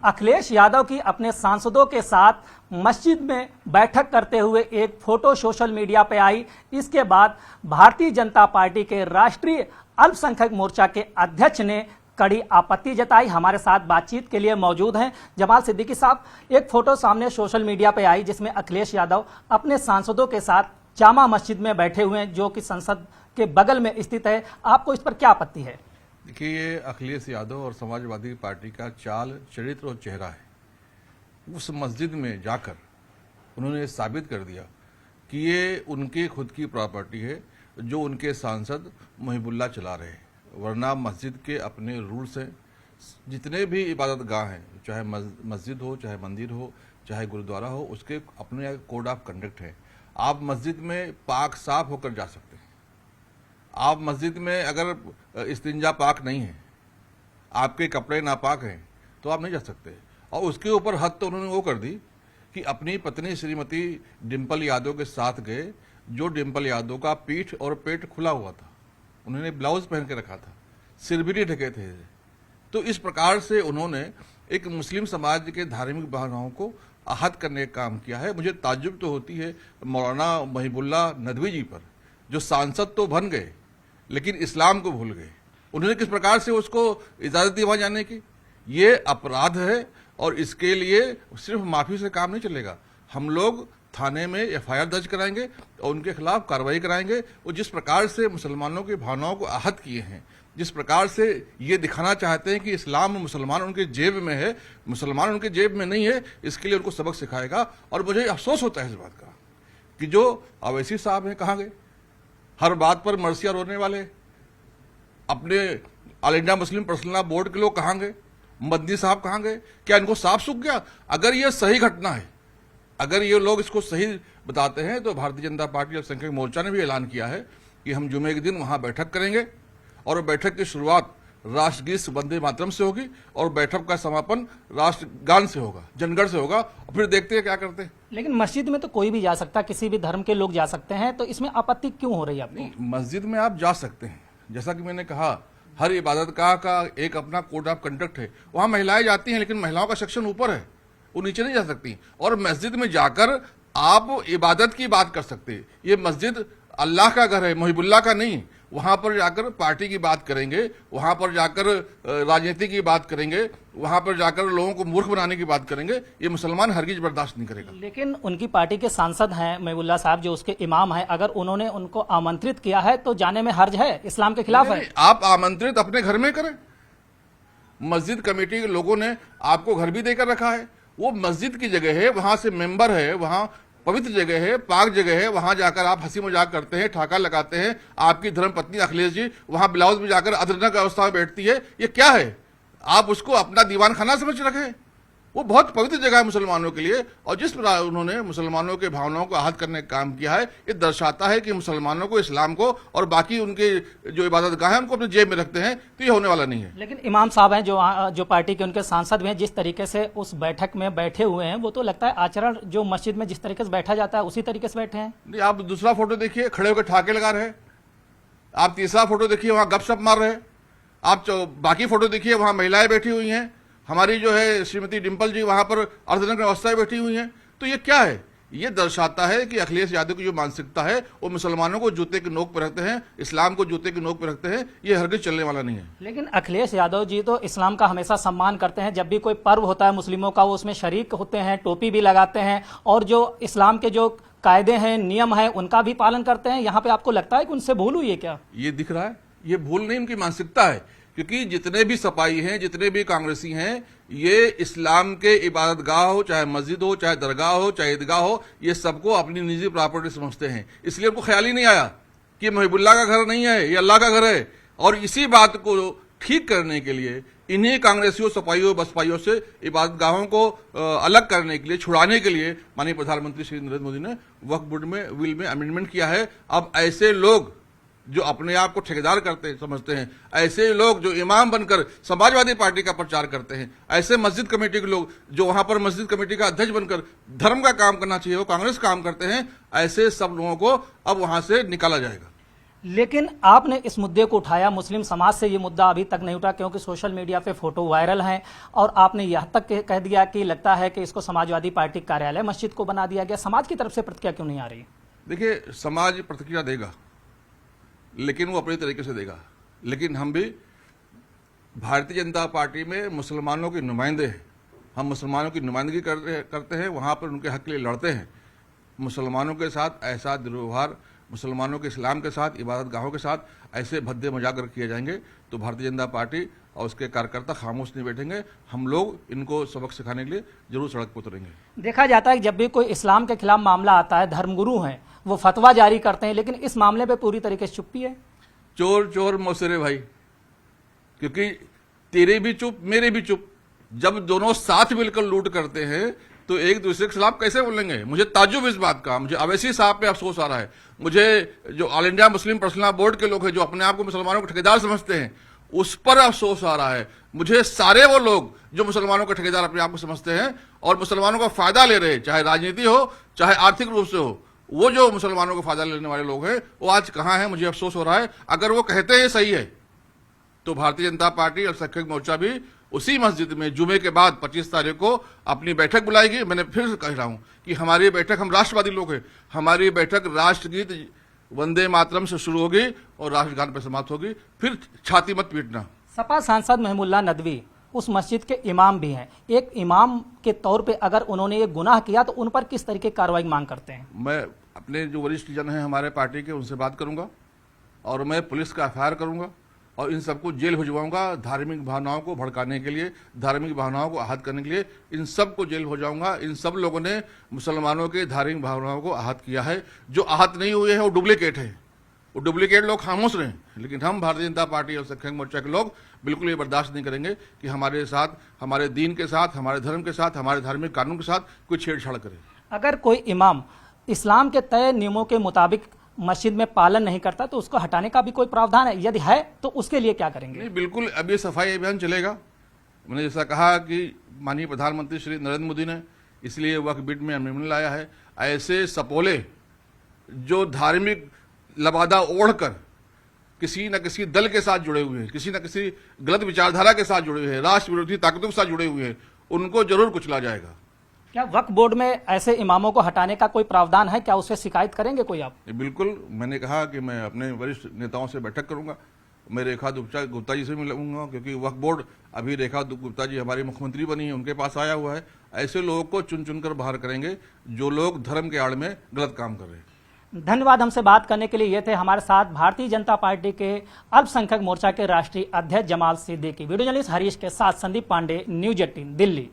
अखिलेश यादव की अपने सांसदों के साथ मस्जिद में बैठक करते हुए एक फोटो सोशल मीडिया पे आई। इसके बाद भारतीय जनता पार्टी के राष्ट्रीय अल्पसंख्यक मोर्चा के अध्यक्ष ने कड़ी आपत्ति जताई। हमारे साथ बातचीत के लिए मौजूद हैं जमाल सिद्दीकी साहब। एक फोटो सामने सोशल मीडिया पे आई जिसमें अखिलेश यादव अपने सांसदों के साथ जामा मस्जिद में बैठे हुए हैं, जो कि संसद के बगल में स्थित है। आपको इस पर क्या आपत्ति है? देखिए, ये अखिलेश यादव और समाजवादी पार्टी का चाल, चरित्र और चेहरा है। उस मस्जिद में जाकर उन्होंने साबित कर दिया कि ये उनके खुद की प्रॉपर्टी है जो उनके सांसद मुहिबुल्लाह चला रहे हैं। वरना मस्जिद के अपने रूल्स हैं। जितने भी इबादत गाह हैं, चाहे मस्जिद हो, चाहे मंदिर हो, चाहे गुरुद्वारा हो, उसके अपने कोड ऑफ कंडक्ट है। आप मस्जिद में पाक साफ होकर जा सकते हैं। आप मस्जिद में अगर इस्तिंजा पाक नहीं है, आपके कपड़े नापाक हैं, तो आप नहीं जा सकते। और उसके ऊपर हद तो उन्होंने वो कर दी कि अपनी पत्नी श्रीमती डिंपल यादव के साथ गए, जो डिंपल यादव का पीठ और पेट खुला हुआ था। उन्होंने ब्लाउज पहन के रखा था, सिर भी नहीं ढके थे। तो इस प्रकार से उन्होंने एक मुस्लिम समाज के धार्मिक भावनाओं को आहत करने का काम किया है। मुझे ताज्जुब तो होती है मौलाना मुहिबुल्लाह नदवी जी पर, जो सांसद तो बन गए लेकिन इस्लाम को भूल गए। उन्होंने किस प्रकार से उसको इजाजत दी वहां जाने की। ये अपराध है और इसके लिए सिर्फ माफी से काम नहीं चलेगा। हम लोग थाने में एफआईआर दर्ज कराएंगे और उनके खिलाफ कार्रवाई कराएंगे। वो जिस प्रकार से मुसलमानों की भावनाओं को आहत किए हैं, जिस प्रकार से ये दिखाना चाहते हैं कि इस्लाम और मुसलमान उनके जेब में है, मुसलमान उनके जेब में नहीं है, इसके लिए उनको सबक सिखाएगा। और मुझे अफसोस होता है इस बात का कि जो अवैसी साहब हैं कहाँ गए? हर बात पर मरसिया रोने वाले अपने all India Muslim personal board के लोग कहाँ गए? मदनी साहब कहाँ गए? क्या इनको साफ सूख गया? अगर ये सही घटना है, अगर ये लोग इसको सही बताते हैं, तो भारतीय जनता पार्टी अल्पसंख्यक मोर्चा ने भी ऐलान किया है कि हम जुमे के दिन वहां बैठक करेंगे और बैठक की शुरुआत राष्ट्रगीत वंदे मातरम से होगी और बैठक का समापन राष्ट्रगान से होगा, जनगण से होगा। और फिर देखते हैं क्या करते हैं। लेकिन मस्जिद में तो कोई भी जा सकता, किसी भी धर्म के लोग जा सकते हैं, तो इसमें आपत्ति क्यों हो रही है आपको? मस्जिद में आप जा सकते हैं, जैसा कि मैंने कहा, हर इबादत का एक अपना कोड ऑफ कंडक्ट है। वहां महिलाएं जाती हैं, लेकिन महिलाओं का सेक्शन ऊपर है, वो नीचे नहीं जा सकती। और मस्जिद में जाकर आप इबादत की बात कर सकते हैं। ये मस्जिद अल्लाह का घर है, मुहिबुल्लाह का नहीं। वहां पर जाकर पार्टी की बात करेंगे, वहां पर जाकर राजनीति की बात करेंगे, वहां पर जाकर लोगों को मूर्ख बनाने की बात करेंगे, ये मुसलमान हरगिज बर्दाश्त नहीं करेगा। लेकिन उनकी पार्टी के सांसद हैं मुहिबुल्लाह साहब, जो उसके इमाम हैं, अगर उन्होंने उनको आमंत्रित किया है तो जाने में हर्ज है? इस्लाम के खिलाफ है? आप आमंत्रित अपने घर में करें। मस्जिद कमेटी के लोगों ने आपको घर भी देकर रखा है। वो मस्जिद की जगह है, वहां से मेंबर है, वहां पवित्र जगह है, पाक जगह है। वहां जाकर आप हंसी मजाक करते हैं, ठाका लगाते हैं। आपकी धर्मपत्नी अखिलेश जी वहां ब्लाउज में जाकर अदरक अवस्था में बैठती है। ये क्या है? आप उसको अपना दीवान खाना समझ रखे? वो बहुत पवित्र जगह है मुसलमानों के लिए। और जिस प्रकार उन्होंने मुसलमानों के भावनाओं को आहत करने का काम किया है, ये दर्शाता है कि मुसलमानों को, इस्लाम को और बाकी उनके जो इबादत गाह है उनको अपने जेब में रखते हैं। तो ये होने वाला नहीं है। लेकिन इमाम साहब हैं जो पार्टी के उनके सांसद हैं, जिस तरीके से उस बैठक में बैठे हुए हैं, वो तो लगता है आचरण जो मस्जिद में जिस तरीके से बैठा जाता है उसी तरीके से बैठे हैं। नहीं, आप दूसरा फोटो देखिए, खड़े होकर ठाके लगा रहे। आप तीसरा फोटो देखिए, वहां गपशप मार रहे। आप बाकी फोटो देखिए, वहां महिलाएं बैठी हुई हैं। हमारी जो है श्रीमती डिंपल जी वहां पर अर्धनग्न अवस्था में बैठी हुई हैं। तो ये क्या है? ये दर्शाता है कि अखिलेश यादव की जो मानसिकता है, वो मुसलमानों को जूते की नोक पर रखते हैं, इस्लाम को जूते की नोक पर रखते हैं। ये हरगिज चलने वाला नहीं है। लेकिन अखिलेश यादव जी तो इस्लाम का हमेशा सम्मान करते हैं। जब भी कोई पर्व होता है मुस्लिमों का, वो उसमें शरीक होते हैं, टोपी भी लगाते हैं और जो इस्लाम के जो कायदे हैं, नियम है, उनका भी पालन करते हैं। यहाँ पे आपको लगता है कि उनसे भूल हुई है क्या? ये दिख रहा है, ये भूल नहीं, उनकी मानसिकता है। क्योंकि जितने भी सपाई हैं, जितने भी कांग्रेसी हैं, ये इस्लाम के इबादत गाह हो, चाहे मस्जिद हो, चाहे दरगाह हो, चाहे ईदगाह हो, ये सबको अपनी निजी प्रॉपर्टी समझते हैं। इसलिए उनको ख्याल ही नहीं आया कि मुहिबुल्लाह का घर नहीं है, ये अल्लाह का घर है। और इसी बात को ठीक करने के लिए, इन्हीं कांग्रेसियों, सपाइयों, बसपाइयों से इबादत गाहों को अलग करने के लिए, छुड़ाने के लिए माननीय प्रधानमंत्री श्री नरेंद्र मोदी ने वक्फ बोर्ड में विल में अमेंडमेंट किया है। अब ऐसे लोग जो अपने आप को ठेकेदार करते समझते हैं, ऐसे लोग जो इमाम बनकर समाजवादी पार्टी का प्रचार करते हैं, ऐसे मस्जिद कमेटी के लोग जो वहां पर मस्जिद कमेटी का अध्यक्ष बनकर धर्म का काम करना चाहिए, वो कांग्रेस काम करते हैं, ऐसे सब लोगों को अब वहां से निकाला जाएगा। लेकिन आपने इस मुद्दे को उठाया, मुस्लिम समाज से ये मुद्दा अभी तक नहीं उठा क्योंकि सोशल मीडिया पे फोटो वायरल हैं और आपने यह तक कह दिया कि लगता है कि इसको समाजवादी पार्टी कार्यालय मस्जिद को बना दिया गया। समाज की तरफ से प्रतिक्रिया क्यों नहीं आ रही? देखिए, समाज प्रतिक्रिया देगा लेकिन वो अपने तरीके से देगा। लेकिन हम भी भारतीय जनता पार्टी में मुसलमानों के नुमाइंदे हैं, हम मुसलमानों की नुमाइंदगी करते हैं, वहाँ पर उनके हक के लिए लड़ते हैं। मुसलमानों के साथ ऐसा दुर्व्यवहार, मुसलमानों के इस्लाम के साथ, इबादत गाहों के साथ ऐसे भद्दे मजाक किए जाएंगे तो भारतीय जनता पार्टी और उसके कार्यकर्ता खामोश नहीं बैठेंगे। हम लोग इनको सबक सिखाने के लिए जरूर सड़क पर उतरेंगे। देखा जाता है कि जब भी कोई इस्लाम के खिलाफ मामला आता है, धर्मगुरु हैं, वो फतवा जारी करते हैं, लेकिन इस मामले पे पूरी तरीके से चुप्पी है। चोर चोर मौसेरे भाई, क्योंकि तेरे भी चुप मेरे भी चुप। जब दोनों साथ मिलकर लूट करते हैं तो एक दूसरे के खिलाफ कैसे बोलेंगे? मुझे ताज्जुब इस बात का, मुझे अवैसी साहब पे अफसोस आ रहा है। मुझे जो all India Muslim personal board के लोग हैं जो अपने आप को मुसलमानों के ठेकेदार समझते हैं, उस पर अफसोस आ रहा है। मुझे सारे वो लोग जो मुसलमानों के ठेकेदार अपने आप को समझते हैं और मुसलमानों का फायदा ले रहे हैं, चाहे राजनीति हो चाहे आर्थिक रूप से हो, वो जो मुसलमानों का फायदा लेने वाले लोग हैं वो आज कहां हैं? मुझे अफसोस हो रहा है। अगर वो कहते हैं सही है तो भारतीय जनता पार्टी और अल्पसंख्यक मोर्चा भी उसी मस्जिद में जुमे के बाद 25 तारीख को अपनी बैठक बुलाएगी। मैंने फिर कह रहा हूं कि हमारी बैठक, हम राष्ट्रवादी लोग हैं, हमारी बैठक राष्ट्रगीत वंदे मातरम से शुरू होगी और राष्ट्रगान पर समाप्त होगी। फिर छाती मत पीटना। सपा सांसद महमुल्लाह नदवी उस मस्जिद के इमाम भी हैं। एक इमाम के तौर पे अगर उन्होंने ये गुनाह किया तो उन पर किस तरीके की कार्रवाई मांग करते हैं? मैं अपने जो वरिष्ठ जन हैं हमारे पार्टी के, उनसे बात करूंगा और मैं पुलिस का एफआईआर करूंगा और इन सबको जेल भिजवाऊंगा। धार्मिक भावनाओं को भड़काने के लिए, धार्मिक भावनाओं को आहत करने के लिए इन सबको जेल हो जाऊंगा। इन सब लोगों ने मुसलमानों के धार्मिक भावनाओं को आहत किया है। जो आहत नहीं हुए हैं वो डुप्लीकेट है, वो डुप्लीकेट लोग खामोश रहे। लेकिन हम भारतीय जनता पार्टी और अल्पसंख्यक मोर्चा के लोग बिल्कुल ये बर्दाश्त नहीं करेंगे कि हमारे साथ, हमारे दीन के साथ, हमारे धर्म के साथ, हमारे धार्मिक कानून के साथ कोई छेड़छाड़ करे। अगर कोई इमाम इस्लाम के तय नियमों के मुताबिक मस्जिद में पालन नहीं करता तो उसको हटाने का भी कोई प्रावधान है? यदि है तो उसके लिए क्या करेंगे? नहीं, बिल्कुल अभी सफाई अभियान चलेगा। मैंने जैसा कहा कि माननीय प्रधानमंत्री श्री नरेंद्र मोदी ने इसलिए वक्फ बिल में अमेंडमेंट लाया है। ऐसे सपोले जो धार्मिक लबादा ओढ़कर किसी न किसी दल के साथ जुड़े हुए हैं, किसी न किसी गलत विचारधारा के साथ जुड़े हुए हैं, राष्ट्र विरोधी ताकतों के साथ जुड़े हुए हैं, उनको जरूर कुचला जाएगा। क्या वक्फ बोर्ड में ऐसे इमामों को हटाने का कोई प्रावधान है? क्या उससे शिकायत करेंगे कोई आप? बिल्कुल, मैंने कहा कि मैं अपने वरिष्ठ नेताओं से बैठक करूंगा। मैं रेखा गुप्ता जी से मिलूंगा क्योंकि वक्फ बोर्ड, अभी रेखा गुप्ता जी हमारी मुख्यमंत्री बनी है, उनके पास आया हुआ है। ऐसे लोगों को चुन चुनकर बाहर करेंगे जो लोग धर्म के आड़ में गलत काम कर रहे हैं। धन्यवाद। हमसे बात करने के लिए ये थे हमारे साथ भारतीय जनता पार्टी के अल्पसंख्यक मोर्चा के राष्ट्रीय अध्यक्ष जमाल सिद्दीकी। वीडियो जर्नलिस्ट हरीश के साथ संदीप पांडे, न्यूज 18 दिल्ली।